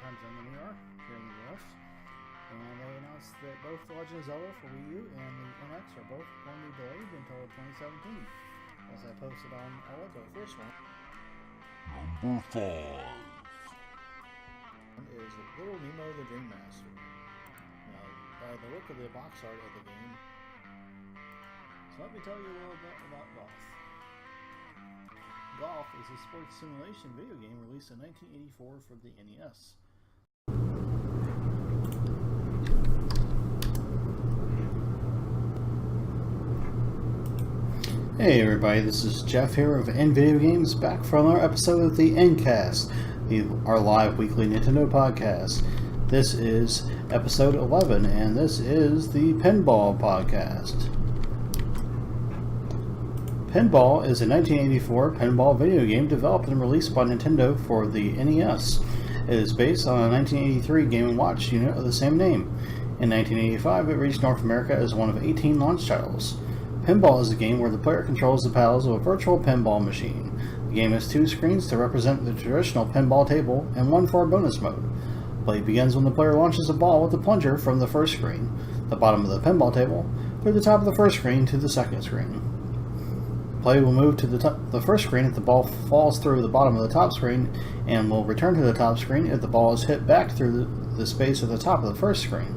time zone than we are here in the US. And they announced that both The Legend of Zelda for Wii U and the NX are both going to be delayed until 2017. As I posted on all of the first one. Number 5 is Little Nemo the Dream Master. Now, by the look of the box art of the game, so let me tell you a little bit about Golf. Golf is a sports simulation video game released in 1984 for the NES. Hey everybody, this is Jeff here of NVG Games, back for another episode of the Ncast, our live weekly Nintendo podcast. This is episode 11, and this is the Pinball podcast. Pinball is a 1984 pinball video game developed and released by Nintendo for the NES. It is based on a 1983 Game & Watch unit of the same name. In 1985, it reached North America as one of 18 launch titles. Pinball is a game where the player controls the paddles of a virtual pinball machine. The game has 2 screens to represent the traditional pinball table and 1 for a bonus mode. Play begins when the player launches a ball with the plunger from the first screen, the bottom of the pinball table, through the top of the first screen to the second screen. Play will move to the first screen if the ball falls through the bottom of the top screen, and will return to the top screen if the ball is hit back through the space at the top of the first screen.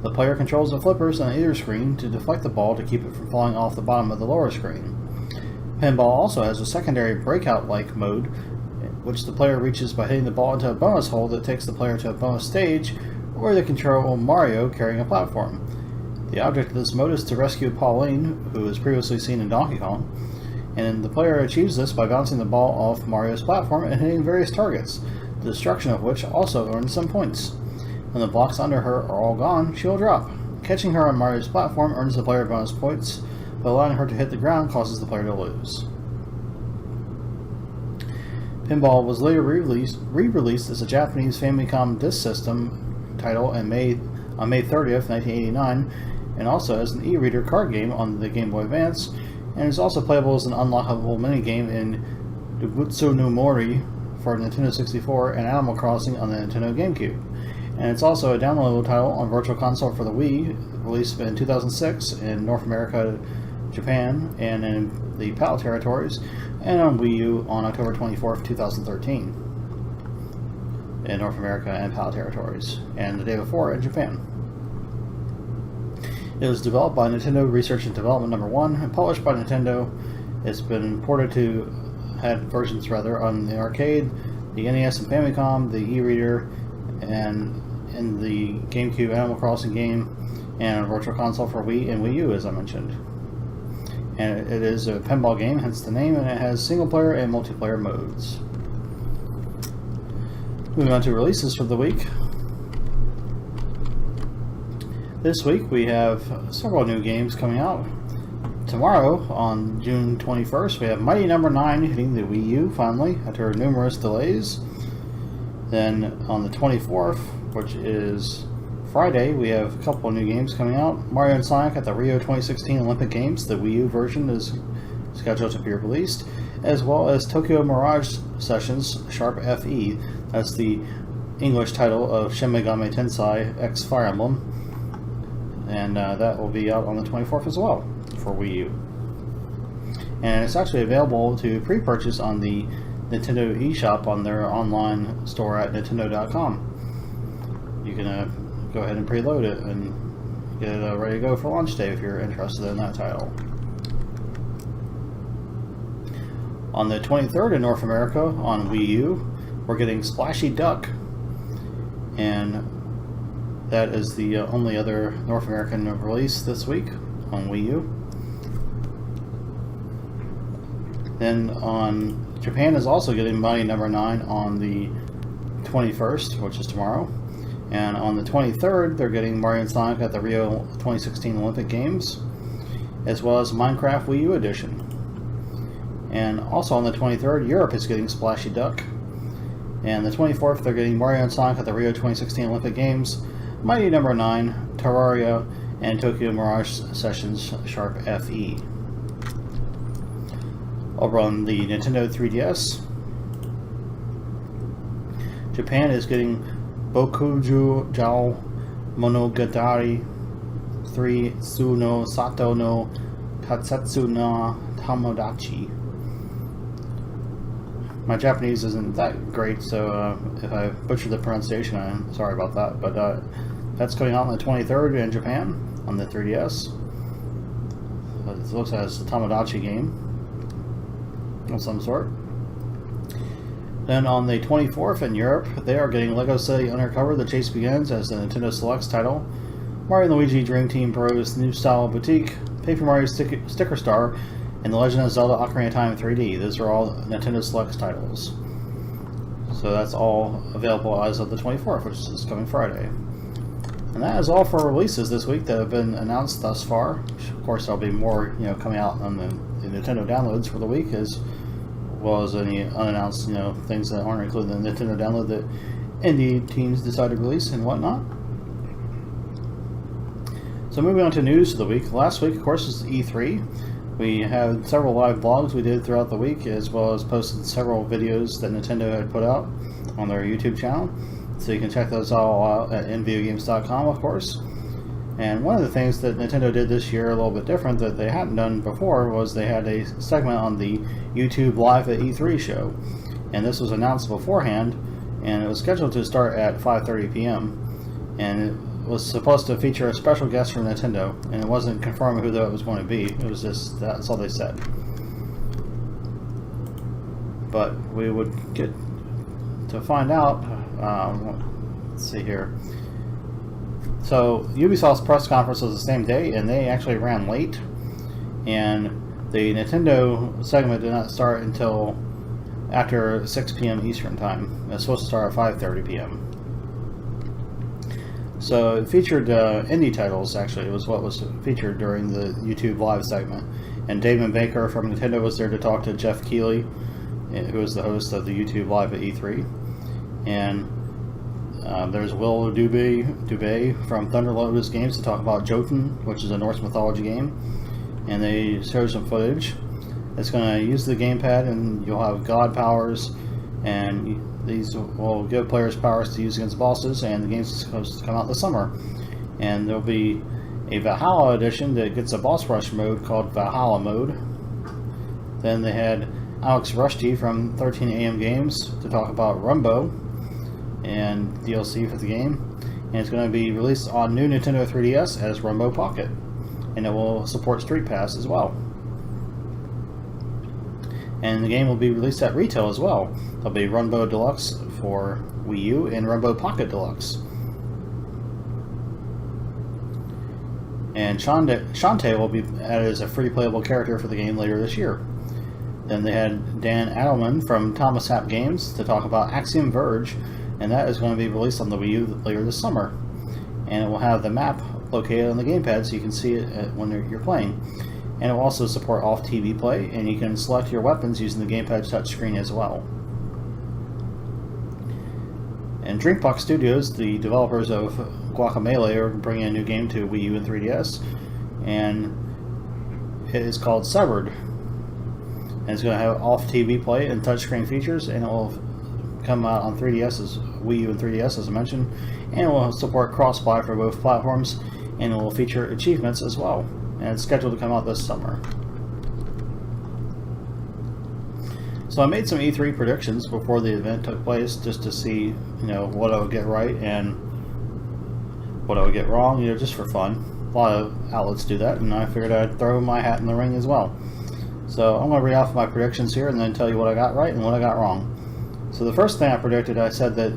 The player controls the flippers on either screen to deflect the ball to keep it from falling off the bottom of the lower screen. Pinball also has a secondary breakout-like mode, which the player reaches by hitting the ball into a bonus hole that takes the player to a bonus stage, or they control Mario carrying a platform. The object of this mode is to rescue Pauline, who was previously seen in Donkey Kong, and the player achieves this by bouncing the ball off Mario's platform and hitting various targets, the destruction of which also earns some points. When the blocks under her are all gone, she will drop. Catching her on Mario's platform earns the player bonus points, but allowing her to hit the ground causes the player to lose. Pinball was later re-released as a Japanese Famicom Disk System title on May 30th, 1989, and also as an e-reader card game on the Game Boy Advance, and is also playable as an unlockable minigame in Dubutsu no Mori for Nintendo 64 and Animal Crossing on the Nintendo GameCube. And it's also a downloadable title on Virtual Console for the Wii, released in 2006 in North America, Japan, and in the PAL territories, and on Wii U on October 24th, 2013 in North America and PAL territories, and the day before in Japan. It was developed by Nintendo Research and Development Number 1 and published by Nintendo. It's been had versions on the arcade, the NES and Famicom, the e-reader, and in the GameCube Animal Crossing game, and a Virtual Console for Wii and Wii U, as I mentioned. And it is a pinball game, hence the name, and it has single player and multiplayer modes. Moving on to releases for the week. This week we have several new games coming out. Tomorrow, on June 21st, we have Mighty Number 9 hitting the Wii U finally, after numerous delays. Then on the 24th, which is Friday, we have a couple of new games coming out. Mario and Sonic at the Rio 2016 Olympic Games. The Wii U version is scheduled to be released, as well as Tokyo Mirage Sessions Sharp FE. That's the English title of Shin Megami Tensei X Fire Emblem. And that will be out on the 24th as well for Wii U. And it's actually available to pre-purchase on the Nintendo eShop on their online store at Nintendo.com. You can go ahead and preload it and get it ready to go for launch day if you're interested in that title. On the 23rd in North America on Wii U, we're getting Splashy Duck, and that is the only other North American release this week on Wii U. Then Japan is also getting Mighty Number 9 on the 21st, which is tomorrow. And on the 23rd, they're getting Mario and Sonic at the Rio 2016 Olympic Games, as well as Minecraft Wii U Edition. And also on the 23rd, Europe is getting Splashy Duck. And the 24th, they're getting Mario and Sonic at the Rio 2016 Olympic Games, Mighty Number 9, Terraria, and Tokyo Mirage Sessions Sharp FE. Over on the Nintendo 3DS, Japan is getting Bokuju Jao Monogatari 3 Tsuno Sato no Katsetsu no Tomodachi. My Japanese isn't that great, so if I butcher the pronunciation, I'm sorry about that. But that's coming out on the 23rd in Japan on the 3DS. It looks like it's a Tomodachi game of some sort. Then on the 24th in Europe, they are getting Lego City Undercover: The Chase Begins as the Nintendo Selects title, Mario & Luigi Dream Team Pro's New Style Boutique, Paper Mario Sticker Star, and The Legend of Zelda Ocarina of Time 3D. Those are all Nintendo Selects titles. So that's all available as of the 24th, which is coming Friday. And that is all for releases this week that have been announced thus far. Of course, there'll be more, coming out on the Nintendo downloads for the week, as well as any unannounced, things that aren't included in the Nintendo download that indie teams decide to release and whatnot. So moving on to news of the week. Last week, of course, was E3. We had several live blogs we did throughout the week, as well as posted several videos that Nintendo had put out on their YouTube channel. So you can check those all out at nvogames.com, of course. And one of the things that Nintendo did this year a little bit different that they hadn't done before was they had a segment on the YouTube Live at E3 show. And this was announced beforehand, and it was scheduled to start at 5:30 p.m. And it was supposed to feature a special guest from Nintendo, and it wasn't confirmed who that was going to be. It was just, that's all they said. But we would get to find out. Let's see here. So Ubisoft's press conference was the same day, and they actually ran late. And the Nintendo segment did not start until after 6 p.m. Eastern Time. It was supposed to start at 5:30 p.m. So it featured indie titles, actually. It was what was featured during the YouTube Live segment. And David Baker from Nintendo was there to talk to Jeff Keighley, who was the host of the YouTube Live at E3. And there's Will Dubé from Thunder Lotus Games to talk about Jotun, which is a Norse mythology game. And they showed some footage. It's going to use the gamepad, and you'll have god powers, and these will give players powers to use against bosses, and the game's supposed to come out this summer. And there'll be a Valhalla edition that gets a boss rush mode called Valhalla Mode. Then they had Alex Rusty from 13 AM Games to talk about Rumbo and DLC for the game. And it's going to be released on new Nintendo 3DS as Rumbo Pocket. And it will support Street Pass as well. And the game will be released at retail as well. There'll be Rumbo Deluxe for Wii U and Rumbo Pocket Deluxe. And Shantae will be added as a free playable character for the game later this year. Then they had Dan Adelman from Thomas Hap Games to talk about Axiom Verge, and that is going to be released on the Wii U later this summer. And it will have the map located on the gamepad so you can see it when you're playing. And it will also support off-TV play, and you can select your weapons using the gamepad touchscreen as well. And Drinkbox Studios, the developers of Guacamelee, are bringing a new game to Wii U and 3DS, and it is called Severed. And it's going to have off-TV play and touchscreen features, and it will come out on 3DS, Wii U and 3DS as I mentioned, and it will support cross-buy for both platforms, and it will feature achievements as well. And it's scheduled to come out this summer. So I made some E3 predictions before the event took place, just to see, what I would get right and what I would get wrong, just for fun. A lot of outlets do that, and I figured I'd throw my hat in the ring as well. So I'm going to read off my predictions here and then tell you what I got right and what I got wrong. So the first thing I predicted, I said that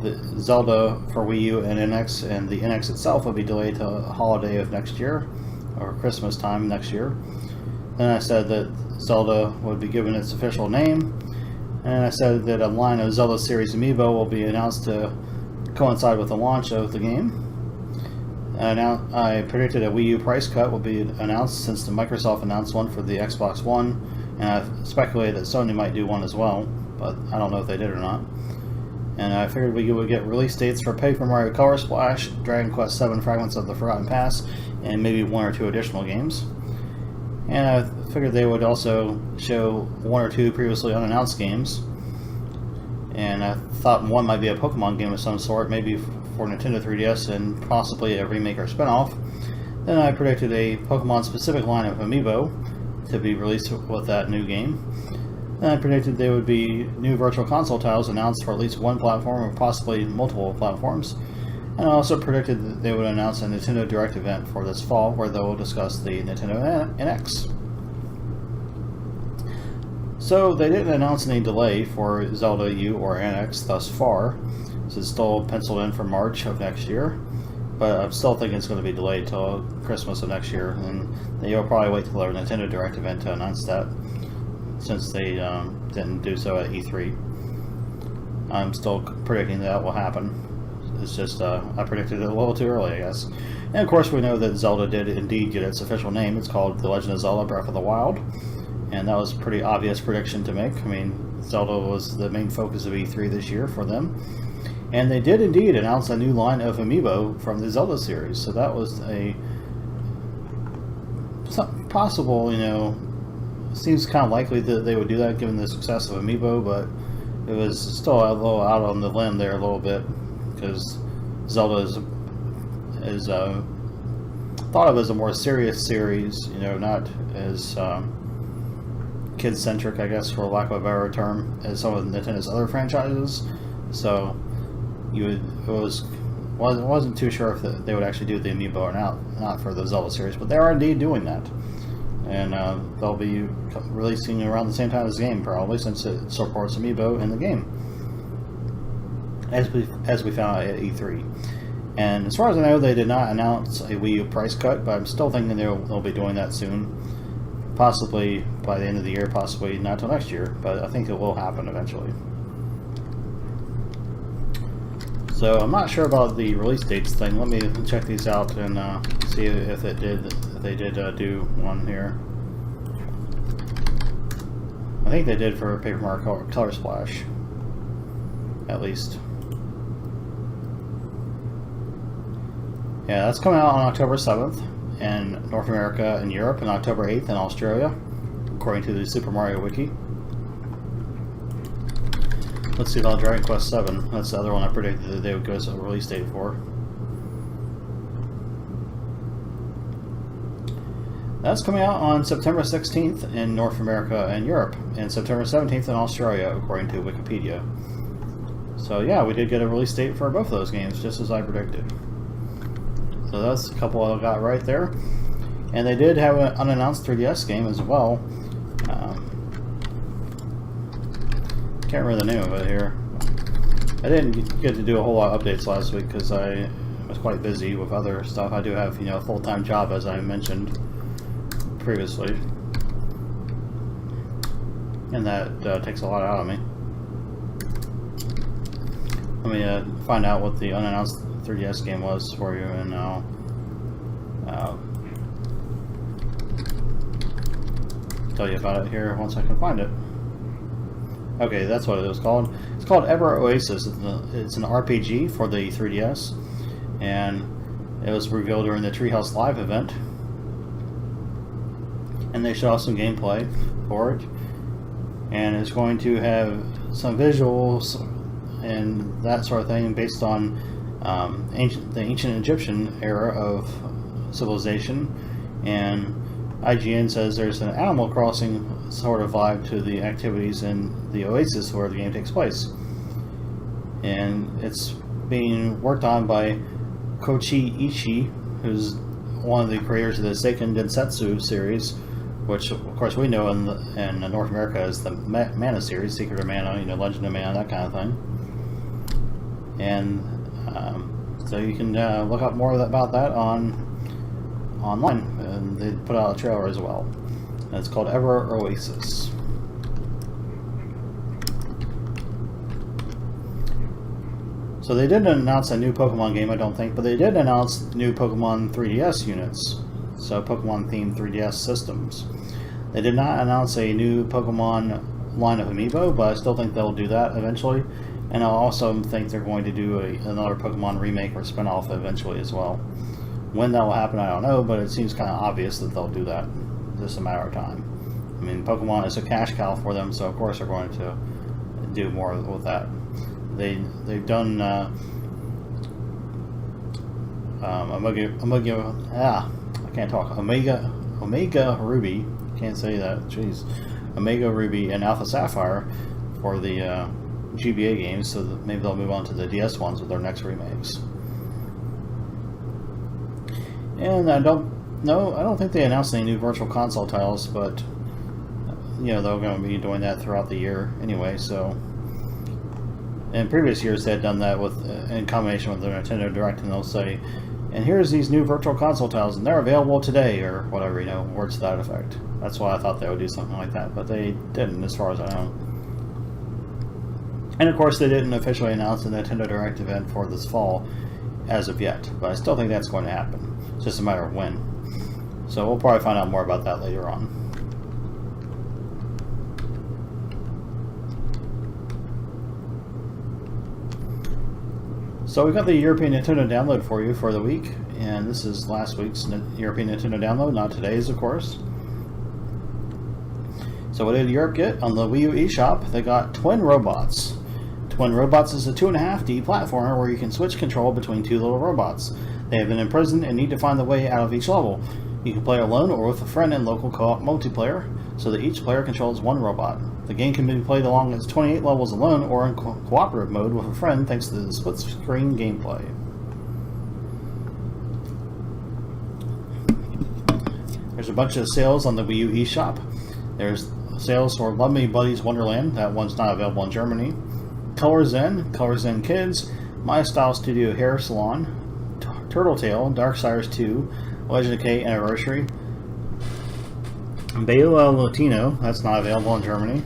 the Zelda for Wii U and NX, and the NX itself would be delayed to holiday of next year, or Christmas time next year. Then I said that Zelda would be given its official name, and I said that a line of Zelda series amiibo will be announced to coincide with the launch of the game. And I predicted a Wii U price cut will be announced, since the Microsoft announced one for the Xbox One, and I've speculated that Sony might do one as well, but I don't know if they did or not. And I figured we would get release dates for Paper Mario Color Splash, Dragon Quest VII Fragments of the Forgotten Past, and maybe one or two additional games. And I figured they would also show one or two previously unannounced games. and I thought one might be a Pokemon game of some sort, maybe for Nintendo 3DS and possibly a remake or spin-off. Then I predicted a Pokemon-specific line of amiibo to be released with that new game. Then I predicted there would be new Virtual Console titles announced for at least one platform or possibly multiple platforms. And I also predicted that they would announce a Nintendo Direct event for this fall where they will discuss the Nintendo NX. So they didn't announce any delay for Zelda U or NX thus far. This is still penciled in for March of next year, but I'm still thinking it's going to be delayed till Christmas of next year, and they'll probably wait till their Nintendo Direct event to announce that, since they didn't do so at E3. I'm still predicting that will happen. It's just I predicted it a little too early, I guess. And of course we know that Zelda did indeed get its official name. It's called The Legend of Zelda Breath of the Wild. And that was a pretty obvious prediction to make. I mean, Zelda was the main focus of E3 this year for them. And they did indeed announce a new line of amiibo from the Zelda series. So that was a possible, seems kind of likely that they would do that given the success of amiibo, but it was still a little out on the limb there a little bit, because Zelda is thought of as a more serious series, not as kid-centric, I guess, for lack of a better term, as some of Nintendo's other franchises. So wasn't too sure if they would actually do the amiibo or not for the Zelda series, but they are indeed doing that, and they'll be releasing around the same time as the game, probably, since it supports amiibo in the game, as we found at E3. And as far as I know, they did not announce a Wii U price cut, but I'm still thinking they'll be doing that soon. Possibly by the end of the year, possibly not till next year, but I think it will happen eventually. So I'm not sure about the release dates thing. Let me check these out and see if they did do one here. I think they did for Paper Mario Color Splash, at least. Yeah, that's coming out on October 7th in North America and Europe, and October 8th in Australia, according to the Super Mario Wiki. Let's see about Dragon Quest VII. That's the other one I predicted that they would give us a release date for. That's coming out on September 16th in North America and Europe, and September 17th in Australia, according to Wikipedia. So yeah, we did get a release date for both of those games, just as I predicted. So that's a couple I got right there. And they did have an unannounced 3DS game as well. Can't remember the name of it here. I didn't get to do a whole lot of updates last week because I was quite busy with other stuff. I do have, a full-time job, as I mentioned previously, and that takes a lot out of me. Let me find out what the unannounced 3DS game was for you, and I'll tell you about it here once I can find it. Okay, that's what it was called. It's called Ever Oasis. It's an RPG for the 3DS, and it was revealed during the Treehouse Live event. And they showed some gameplay for it, and it's going to have some visuals and that sort of thing based on the ancient Egyptian era of civilization. And IGN says there's an Animal Crossing sort of vibe to the activities in the Oasis where the game takes place, and it's being worked on by Koichi Ishii, who's one of the creators of the Seiken Densetsu series, which of course we know in North America as the Mana series, Secret of Mana, Legend of Mana, that kind of thing. And so you can look up more about that online, and they put out a trailer as well. And it's called Ever Oasis. So they didn't announce a new Pokemon game, I don't think, but they did announce new Pokemon 3DS units, so Pokemon themed 3DS systems. They did not announce a new Pokemon line of amiibo, but I still think they'll do that eventually. And I also think they're going to do another Pokemon remake or spin-off eventually as well. When that will happen, I don't know, but it seems kind of obvious that they'll do that. Just a matter of time. I mean, Pokemon is a cash cow for them, so of course they're going to do more with that. They've done Omega Ruby, can't say that, jeez, Omega Ruby and Alpha Sapphire for the GBA games, so that maybe they'll move on to the DS ones with their next remakes. And I don't think they announced any new Virtual Console titles, but they're going to be doing that throughout the year anyway. So, in previous years they had done that with in combination with the Nintendo Direct, and they'll say, "And here's these new Virtual Console titles, and they're available today," or whatever, words to that effect. That's why I thought they would do something like that, but they didn't, as far as I know. And of course, they didn't officially announce the Nintendo Direct event for this fall as of yet, but I still think that's going to happen. It's just a matter of when. So we'll probably find out more about that later on. So we got the European Nintendo download for you for the week, and this is last week's European Nintendo download, not today's, of course. So what did Europe get? On the Wii U eShop, they got Twin Robots. Twin Robots is a 2.5D platformer where you can switch control between two little robots. They have been imprisoned and need to find the way out of each level. You can play alone or with a friend in local co-op multiplayer, so that each player controls one robot. The game can be played along its 28 levels alone or in cooperative mode with a friend thanks to the split-screen gameplay. There's a bunch of sales on the Wii U eShop. There's sales for Love Me Buddies Wonderland. That one's not available in Germany. Color Zen Kids, My Style Studio Hair Salon, Turtle Tail, Darksiders 2, Legend of K Anniversary, Bela Latino, that's not available in Germany,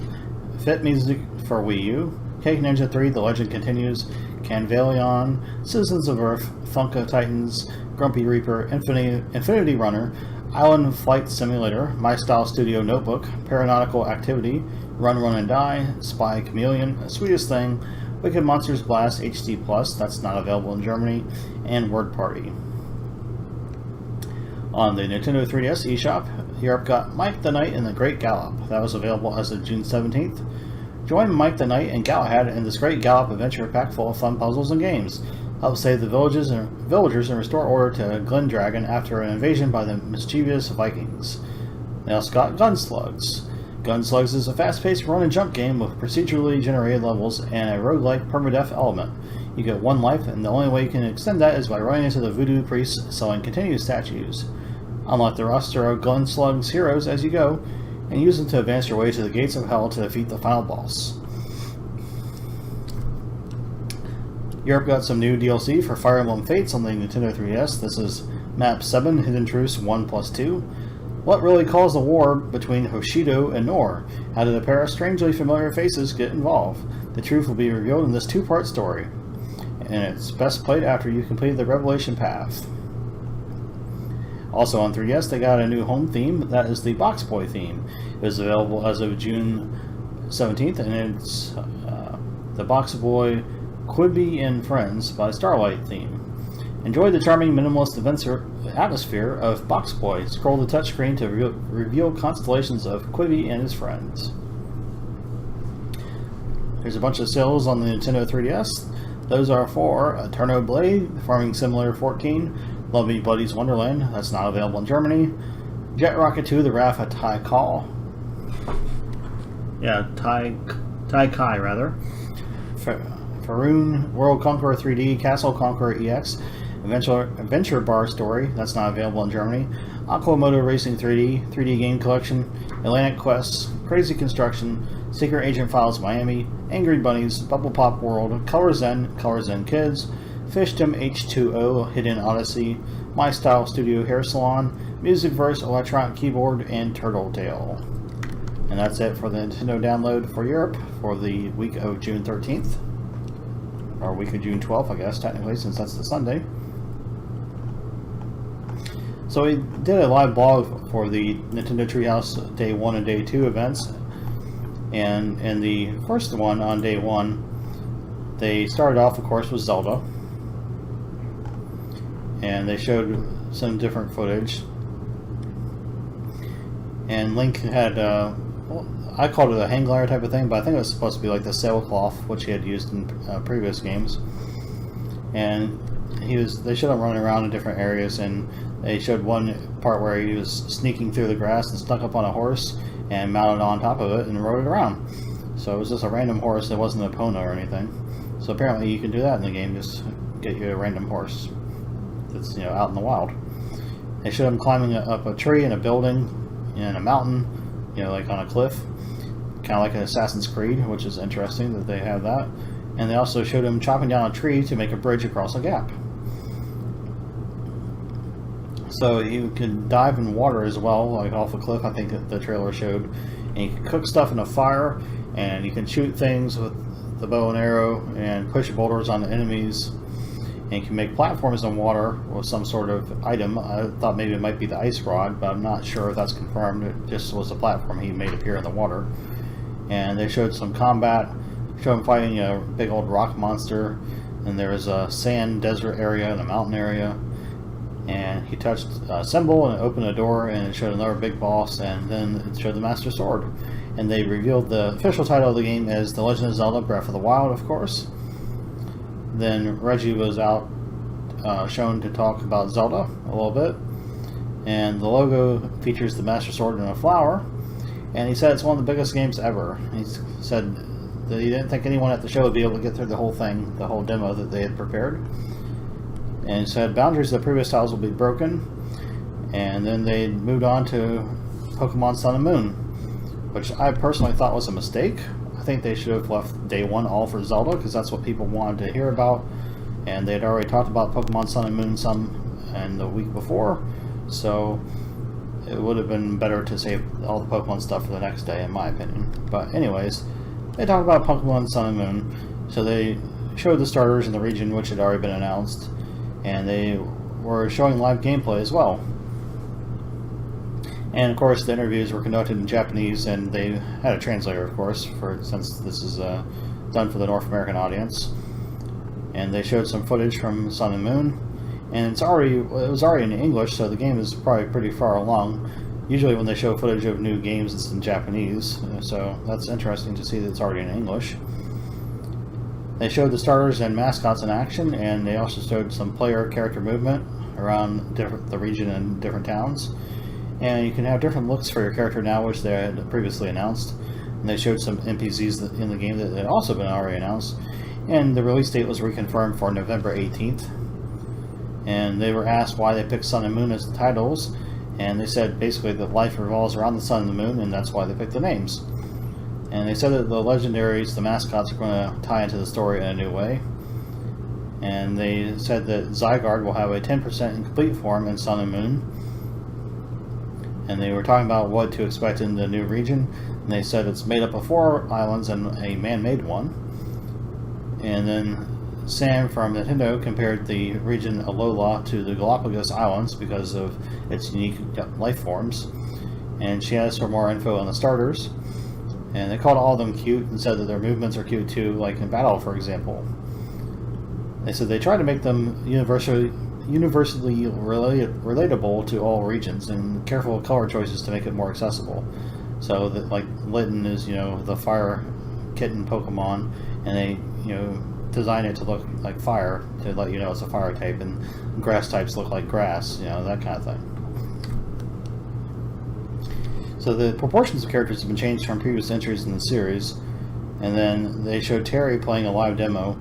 Fit Music for Wii U, Cake Ninja 3, The Legend Continues, Canvalion, Citizens of Earth, Funko Titans, Grumpy Reaper, Infinity Runner, Island Flight Simulator, My Style Studio Notebook, Paranautical Activity, Run Run and Die, Spy Chameleon, Sweetest Thing, Wicked Monsters Blast HD Plus, that's not available in Germany, and Word Party. On the Nintendo 3DS eShop, Europe got Mike the Knight and the Great Gallop. That was available as of June 17th. Join Mike the Knight and Galahad in this Great Gallop adventure pack full of fun puzzles and games. Help save the villagers and restore order to Glendragon after an invasion by the mischievous Vikings. They also got Gunslugs. Gunslugs is a fast-paced run-and-jump game with procedurally generated levels and a roguelike permadeath element. You get one life, and the only way you can extend that is by running into the voodoo priests selling continued statues. Unlock the roster of Gunslugs heroes as you go, and use them to advance your way to the gates of hell to defeat the final boss. Europe got some new DLC for Fire Emblem Fates on the Nintendo 3DS. This is Map 7, Hidden Truce 1+2. What really caused the war between Hoshido and Nor? How did a pair of strangely familiar faces get involved? The truth will be revealed in this two-part story, and it's best played after you complete the Revelation Path. Also on 3DS, they got a new home theme. That is the Box Boy theme. It is available as of June 17th, and it's the Box Boy Quibi and Friends by Starlight theme. Enjoy the charming minimalist atmosphere of Box Boy. Scroll the touchscreen to reveal constellations of Quibi and his friends. There's a bunch of sales on the Nintendo 3DS. Those are for Eterno Blade, Farming Simulator 14, Love Me Buddies Wonderland, that's not available in Germany, Jet Rocket 2, The Wrath of Tai Kai, Faroon, World Conqueror 3D, Castle Conqueror EX, Adventure Bar Story, that's not available in Germany, Aquamoto Racing 3D, 3D Game Collection, Atlantic Quests, Crazy Construction, Secret Agent Files Miami, Angry Bunnies, Bubble Pop World, Color Zen Kids, Fishdom H2O, Hidden Odyssey, My Style Studio Hair Salon, Musicverse, Electronic Keyboard, and Turtle Tail. And that's it for the Nintendo download for Europe for the week of June 13th. Or week of June 12th, I guess, technically, since that's the Sunday. So we did a live blog for the Nintendo Treehouse Day 1 and Day 2 events. And in the first one, on Day 1, they started off, of course, with Zelda. And they showed some different footage. And Link had, I I called it a hang glider type of thing, but I think it was supposed to be like the sailcloth, which he had used in previous games. And they showed him running around in different areas, and they showed one part where he was sneaking through the grass and snuck up on a horse and mounted on top of it and rode it around. So it was just a random horse. It wasn't a Epona or anything. So apparently you can do that in the game, just get you a random horse that's out in the wild. They showed him climbing up a tree in a building in a mountain, like on a cliff, kind of like an Assassin's Creed, which is interesting that they have that. And they also showed him chopping down a tree to make a bridge across a gap. So you can dive in water as well, like off a cliff, I think the trailer showed. And you can cook stuff in a fire, and you can shoot things with the bow and arrow and push boulders on the enemies. And you can make platforms in water with some sort of item. I thought maybe it might be the ice rod, but I'm not sure if that's confirmed. It just was a platform he made appear in the water. And they showed some combat, showed him fighting a big old rock monster. And there was a sand desert area and a mountain area. And he touched a symbol and it opened a door, and it showed another big boss, and then it showed the Master Sword. And they revealed the official title of the game as The Legend of Zelda Breath of the Wild, of course. Then Reggie was out shown to talk about Zelda a little bit. And the logo features the Master Sword in a flower. And he said it's one of the biggest games ever. He said that he didn't think anyone at the show would be able to get through the whole thing, the whole demo that they had prepared. And said boundaries of the previous titles will be broken. And then they moved on to Pokemon Sun and Moon, which I personally thought was a mistake. I think they should have left day one all for Zelda, because that's what people wanted to hear about. And they had already talked about Pokemon Sun and Moon some and the week before. So it would have been better to save all the Pokemon stuff for the next day, in my opinion. But anyways, they talked about Pokemon Sun and Moon. So they showed the starters in the region, which had already been announced. And they were showing live gameplay as well. And of course the interviews were conducted in Japanese, and they had a translator, of course, since this is done for the North American audience. And they showed some footage from Sun and Moon, and it was already in English, so the game is probably pretty far along. Usually when they show footage of new games, it's in Japanese, so that's interesting to see that it's already in English. They showed the starters and mascots in action, and they also showed some player character movement around the region and different towns. And you can have different looks for your character now, which they had previously announced. And they showed some NPCs in the game that had also been already announced. And the release date was reconfirmed for November 18th. And they were asked why they picked Sun and Moon as the titles. And they said basically that life revolves around the Sun and the Moon, and that's why they picked the names. And they said that the legendaries, the mascots, are going to tie into the story in a new way. And they said that Zygarde will have a 10% incomplete form in Sun and Moon. And they were talking about what to expect in the new region. And they said it's made up of 4 islands and a man-made one. And then Sam from Nintendo compared the region Alola to the Galapagos Islands because of its unique life forms. And she asked for more info on the starters. And they called all of them cute and said that their movements are cute too, like in battle, for example. They said they tried to make them universally relatable to all regions, and careful with color choices to make it more accessible. So that, like, Litten is, the fire kitten Pokemon, and they, design it to look like fire to let you know it's a fire type, and grass types look like grass, that kind of thing. So the proportions of characters have been changed from previous entries in the series, and then they showed Terry playing a live demo,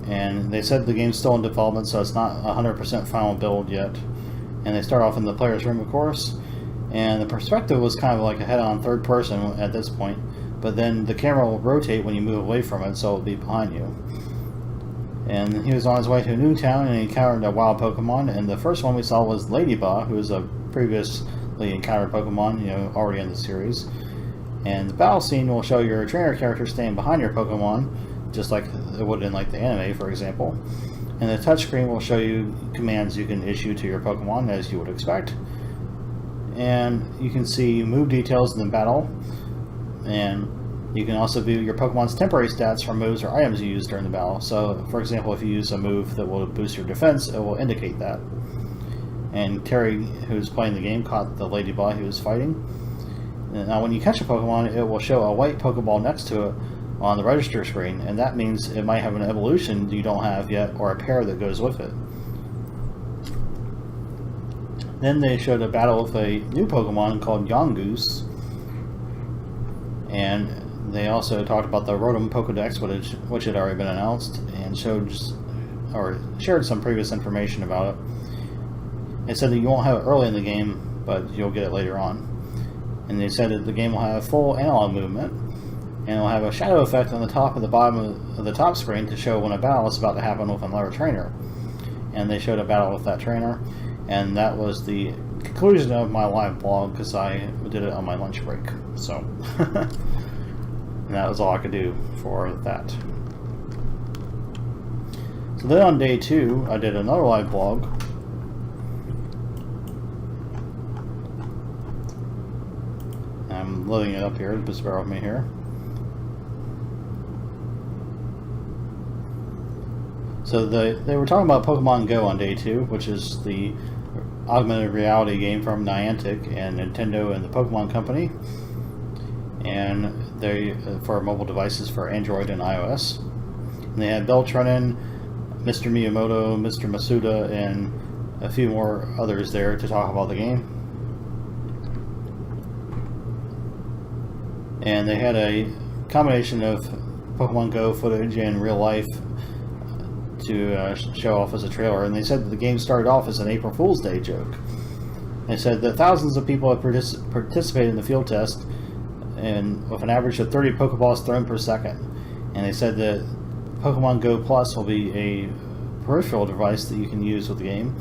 and they said the game's still in development, so it's not 100% final build yet. And they start off in the player's room, of course, and the perspective was kind of like a head-on third person at this point, but then the camera will rotate when you move away from it, so it'll be behind you. And he was on his way to a new town, and he encountered a wild Pokemon, and the first one we saw was Ladybug, who was a previously encountered Pokemon, already in the series. And the battle scene will show your trainer character staying behind your Pokemon, just like it would in the anime, for example. And the touchscreen will show you commands you can issue to your Pokemon, as you would expect. And you can see move details in the battle, and you can also view your Pokemon's temporary stats for moves or items you use during the battle. So, for example, if you use a move that will boost your defense, it will indicate that. And Terry, who's playing the game, caught the Ladybug he was fighting. Now, when you catch a Pokemon, it will show a white Pokeball next to it on the register screen, and that means it might have an evolution you don't have yet, or a pair that goes with it. Then they showed a battle with a new Pokemon called Yongoose, and they also talked about the Rotom Pokedex, which had already been announced, and shared some previous information about it. They said that you won't have it early in the game, but you'll get it later on. And they said that the game will have full analog movement, and it'll have a shadow effect on the top and the bottom of the top screen to show when a battle is about to happen with another trainer. And they showed a battle with that trainer, and that was the conclusion of my live blog, because I did it on my lunch break. So, and that was all I could do for that. So then on day 2, I did another live blog. I'm loading it up here, just bear with me here. So they were talking about Pokemon Go on day 2, which is the augmented reality game from Niantic and Nintendo and the Pokemon Company, and they for mobile devices for Android and iOS. And they had Bill Trennan, Mr. Miyamoto, Mr. Masuda, and a few more others there to talk about the game. And they had a combination of Pokemon Go footage and real life to show off as a trailer, and they said that the game started off as an April Fool's Day joke. They said that thousands of people have participated in the field test, and with an average of 30 Pokeballs thrown per second. And they said that Pokemon Go Plus will be a peripheral device that you can use with the game.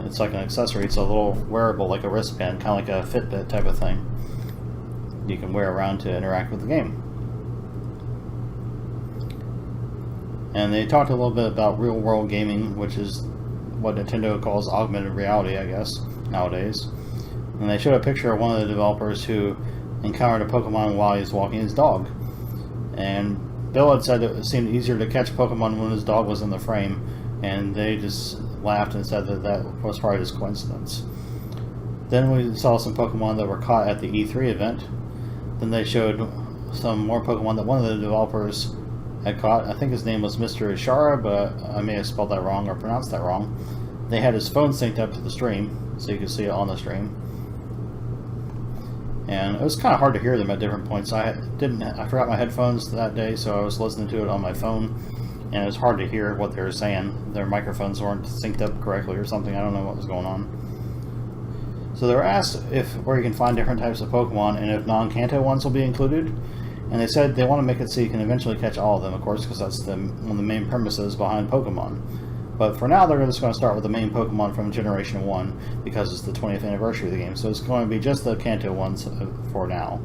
It's like an accessory. It's a little wearable, like a wristband, kind of like a Fitbit type of thing you can wear around to interact with the game. And they talked a little bit about real-world gaming, which is what Nintendo calls augmented reality, I guess, nowadays. And they showed a picture of one of the developers who encountered a Pokemon while he was walking his dog. And Bill had said it seemed easier to catch Pokemon when his dog was in the frame, and they just laughed and said that that was probably just coincidence. Then we saw some Pokemon that were caught at the E3 event. Then they showed some more Pokemon that one of the developers had caught. I think his name was Mr. Ishara, but I may have spelled that wrong or pronounced that wrong. They had his phone synced up to the stream, so you could see it on the stream. And it was kind of hard to hear them at different points. I forgot my headphones that day, so I was listening to it on my phone, and it was hard to hear what they were saying. Their microphones weren't synced up correctly or something. I don't know what was going on. So they were asked where you can find different types of Pokemon, and if non-Kanto ones will be included. And they said they want to make it so you can eventually catch all of them, of course, because that's one of the main premises behind Pokemon. But for now, they're just going to start with the main Pokemon from Generation 1, because it's the 20th anniversary of the game. So it's going to be just the Kanto ones for now.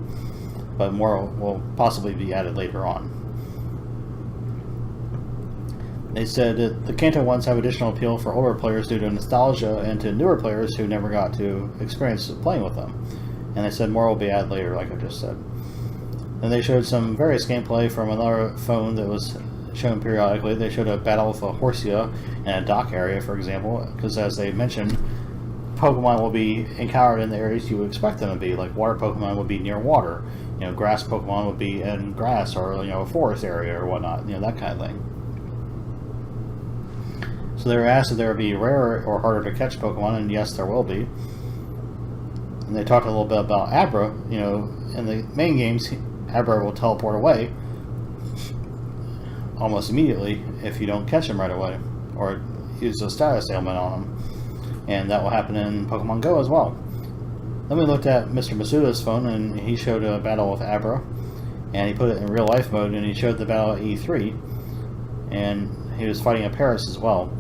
But more will possibly be added later on. They said that the Kanto ones have additional appeal for older players due to nostalgia, and to newer players who never got to experience playing with them. And they said more will be added later, like I just said. And they showed some various gameplay from another phone that was shown periodically. They showed a battle with a Horsia in a dock area, for example, because as they mentioned, Pokemon will be encountered in the areas you would expect them to be. Like water Pokemon would be near water, grass Pokemon would be in grass, or a forest area or whatnot, that kind of thing. So they were asked if there would be rarer or harder to catch Pokemon, and yes, there will be. And they talked a little bit about Abra. In the main games, Abra will teleport away almost immediately if you don't catch him right away, or use a status ailment on him. And that will happen in Pokemon Go as well. Then we looked at Mr. Masuda's phone, and he showed a battle with Abra, and he put it in real life mode, and he showed the battle at E3, and he was fighting a Paris as well.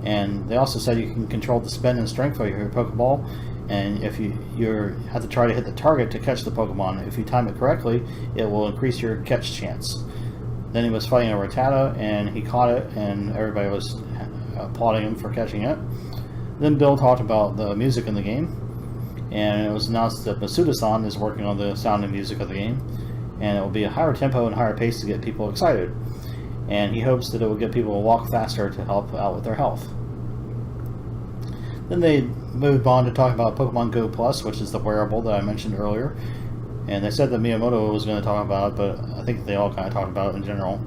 And they also said you can control the spin and strength of your Pokeball, and if you have to try to hit the target to catch the Pokemon. If you time it correctly, it will increase your catch chance. Then he was fighting a Rattata, and he caught it, and everybody was applauding him for catching it. Then Bill talked about the music in the game, and it was announced that Masuda-san is working on the sound and music of the game, and it will be a higher tempo and higher pace to get people excited. And he hopes that it will get people to walk faster to help out with their health. Then they moved on to talk about Pokemon Go Plus, which is the wearable that I mentioned earlier. And they said that Miyamoto was going to talk about it, but I think they all kind of talked about it in general.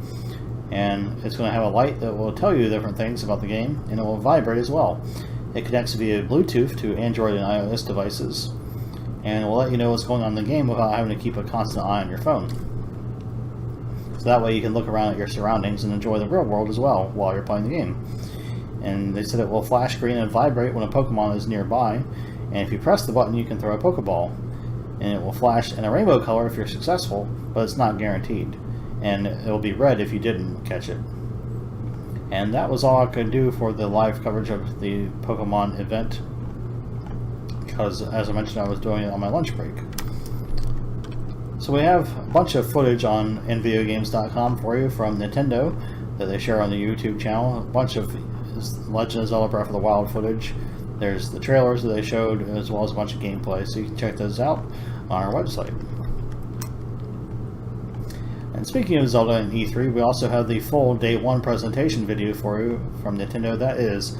And it's going to have a light that will tell you different things about the game, and it will vibrate as well. It connects via Bluetooth to Android and iOS devices, and it will let you know what's going on in the game without having to keep a constant eye on your phone. So that way you can look around at your surroundings and enjoy the real world as well while you're playing the game. And they said it will flash green and vibrate when a Pokemon is nearby, and if you press the button you can throw a Pokeball. And it will flash in a rainbow color if you're successful, but it's not guaranteed. And it will be red if you didn't catch it. And that was all I could do for the live coverage of the Pokemon event, because as I mentioned I was doing it on my lunch break. So we have a bunch of footage on NVGames.com for you from Nintendo that they share on the YouTube channel. A bunch of Legend of Zelda Breath of the Wild footage. There's the trailers that they showed, as well as a bunch of gameplay, so you can check those out on our website. And speaking of Zelda and E3, we also have the full Day 1 presentation video for you from Nintendo. That is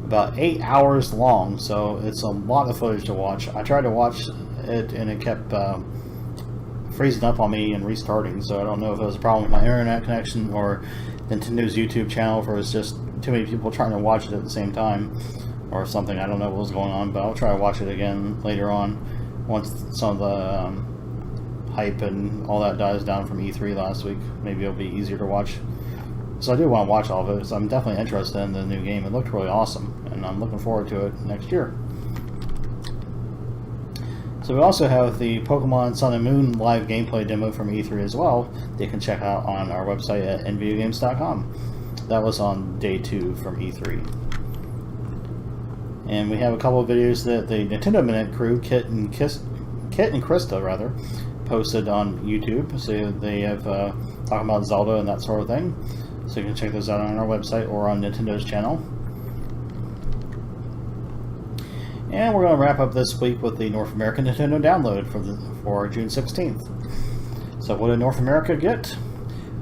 about 8 hours long, so it's a lot of footage to watch. I tried to watch it and it kept freezing up on me and restarting, so I don't know if it was a problem with my internet connection or Nintendo's YouTube channel, if it was just too many people trying to watch it at the same time or something. I don't know what was going on, but I'll try to watch it again later on once some of the hype and all that dies down from E3 last week. Maybe it'll be easier to watch. So I do want to watch all of it, so I'm definitely interested in the new game. It looked really awesome, and I'm looking forward to it next year. So we also have the Pokemon Sun and Moon live gameplay demo from E3 as well that you can check out on our website at nvgames.com. That was on Day 2 from E3. And we have a couple of videos that the Nintendo Minute crew, Kit and Krista rather, posted on YouTube. So they have talking about Zelda and that sort of thing. So you can check those out on our website or on Nintendo's channel. And we're going to wrap up this week with the North American Nintendo download for June 16th. So what did North America get?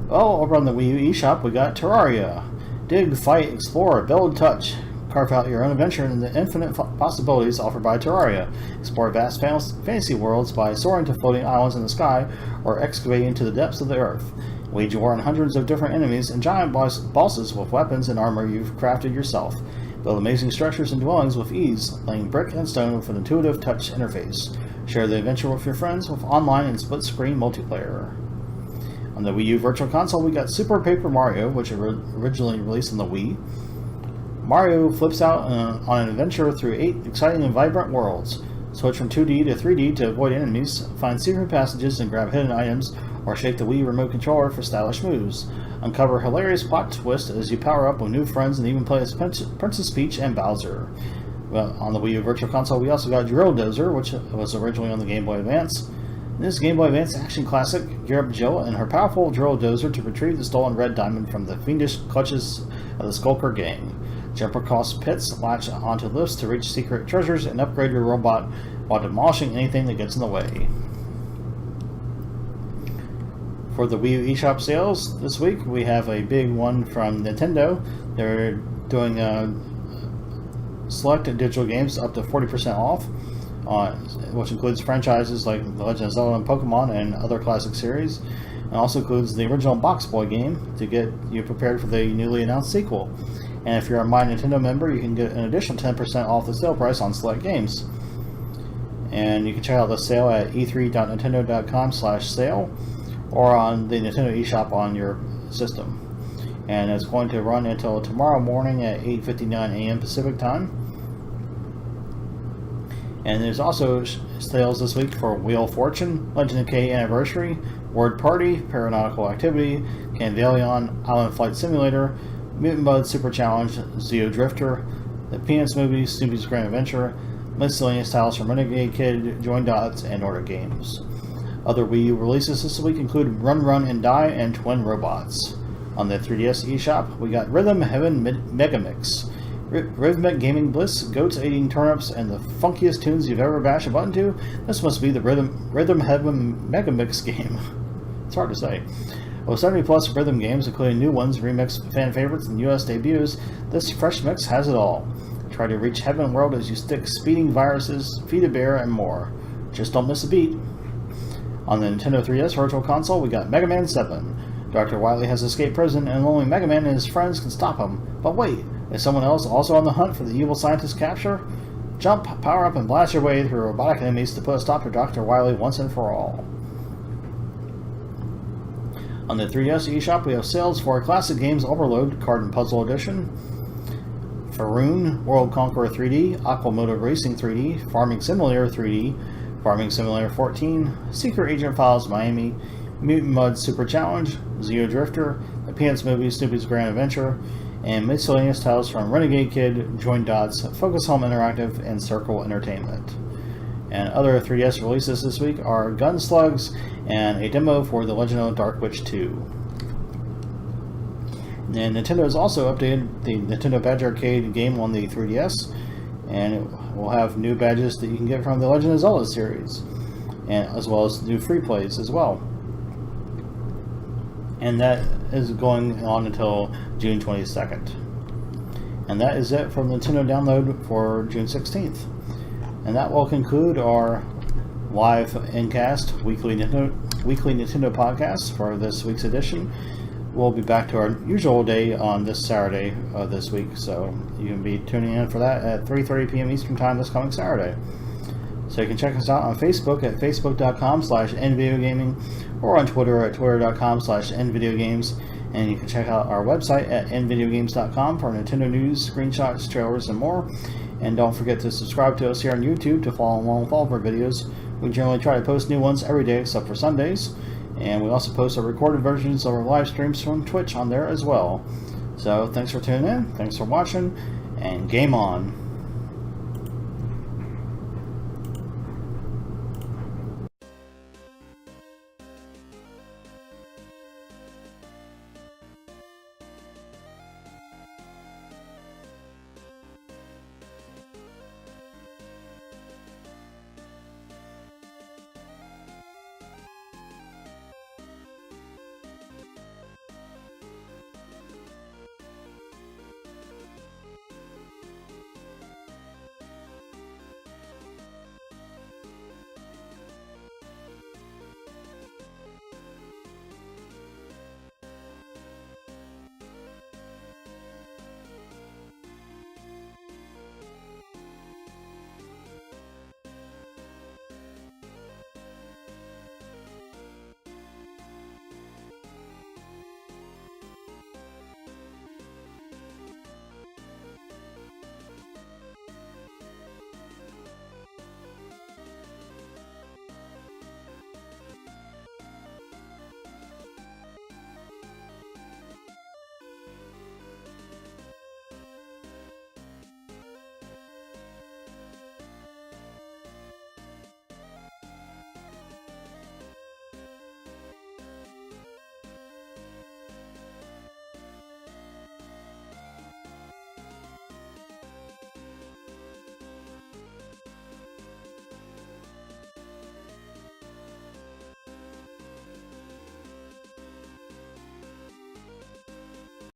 Well, over on the Wii U eShop we got Terraria. Dig, fight, explore, build, touch. Carve out your own adventure in the infinite possibilities offered by Terraria. Explore vast fantasy worlds by soaring to floating islands in the sky or excavating into the depths of the earth. Wage war on hundreds of different enemies and giant bosses with weapons and armor you've crafted yourself. Build amazing structures and dwellings with ease, laying brick and stone with an intuitive touch interface. Share the adventure with your friends with online and split-screen multiplayer. On the Wii U Virtual Console, we got Super Paper Mario, which originally released on the Wii. Mario flips out on an adventure through 8 exciting and vibrant worlds. Switch from 2D to 3D to avoid enemies, find secret passages and grab hidden items, or shake the Wii remote controller for stylish moves. Uncover hilarious plot twists as you power up with new friends and even play as Princess Peach and Bowser. Well, on the Wii U Virtual Console, we also got Drill Dozer, which was originally on the Game Boy Advance. In this Game Boy Advance action classic, gear up Jill and her powerful Drill Dozer to retrieve the stolen red diamond from the fiendish clutches of the Skulker gang. Jump across pits, latch onto lifts to reach secret treasures, and upgrade your robot while demolishing anything that gets in the way. For the Wii U eShop sales this week, we have a big one from Nintendo. They're doing select digital games up to 40% off, which includes franchises like The Legend of Zelda and Pokemon and other classic series. It also includes the original Box Boy game to get you prepared for the newly announced sequel. And if you're a My Nintendo member, you can get an additional 10% off the sale price on select games. And you can check out the sale at e3.nintendo.com/sale or on the Nintendo eShop on your system. And it's going to run until tomorrow morning at 8:59 a.m. Pacific time. And there's also sales this week for Wheel of Fortune, Legend of K Anniversary, Word Party, Paranautical Activity, Canvalion, Island Flight Simulator, Mutant Mud Super Challenge, Zeo Drifter, The Peanuts Movie, Snoopy's Grand Adventure, miscellaneous titles from Renegade Kid, Join Dots, and Order Games. Other Wii U releases this week include Run Run and Die and Twin Robots. On the 3DS eShop, we got Rhythm Heaven Megamix. Rhythmic gaming bliss, goats eating turnips, and the funkiest tunes you've ever bashed a button to? This must be the Rhythm Heaven Megamix game. It's hard to say. With 70 plus rhythm games, including new ones, remixed fan favorites, and US debuts, this fresh mix has it all. Try to reach Heaven World as you stick speeding viruses, feed a bear, and more. Just don't miss a beat. On the Nintendo 3DS Virtual Console, we got Mega Man 7. Dr. Wily has escaped prison, and only Mega Man and his friends can stop him. But wait, is someone else also on the hunt for the evil scientist's capture? Jump, power up, and blast your way through robotic enemies to put a stop to Dr. Wily once and for all. On the 3DS eShop, we have sales for Classic Games Overload Card and Puzzle Edition, Faroon World Conqueror 3D, Aquamoto Racing 3D, Farming Simulator 3D, Farming Simulator 14, Secret Agent Files Miami, Mutant Mud Super Challenge, Zeo Drifter, The Peanuts Movie Snoopy's Grand Adventure, and miscellaneous titles from Renegade Kid, Join Dots, Focus Home Interactive, and Circle Entertainment. And other 3DS releases this week are Gunslugs and a demo for The Legend of Dark Witch 2. And Nintendo has also updated the Nintendo Badge Arcade game on the 3DS, and it will have new badges that you can get from the Legend of Zelda series, and as well as new free plays as well. And that is going on until June 22nd. And that is it from the Nintendo download for June 16th. And that will conclude our live Ncast weekly Nintendo podcast for this week's edition. We'll be back to our usual day on this Saturday of this week, so you can be tuning in for that at 3:30 p.m. Eastern Time this coming Saturday. So you can check us out on Facebook at facebook.com/nvideogaming or on Twitter at twitter.com/nvideogames. And you can check out our website at nvideogames.com for Nintendo news, screenshots, trailers, and more. And don't forget to subscribe to us here on YouTube to follow along with all of our videos. We generally try to post new ones every day except for Sundays. And we also post our recorded versions of our live streams from Twitch on there as well. So thanks for tuning in, thanks for watching, and game on.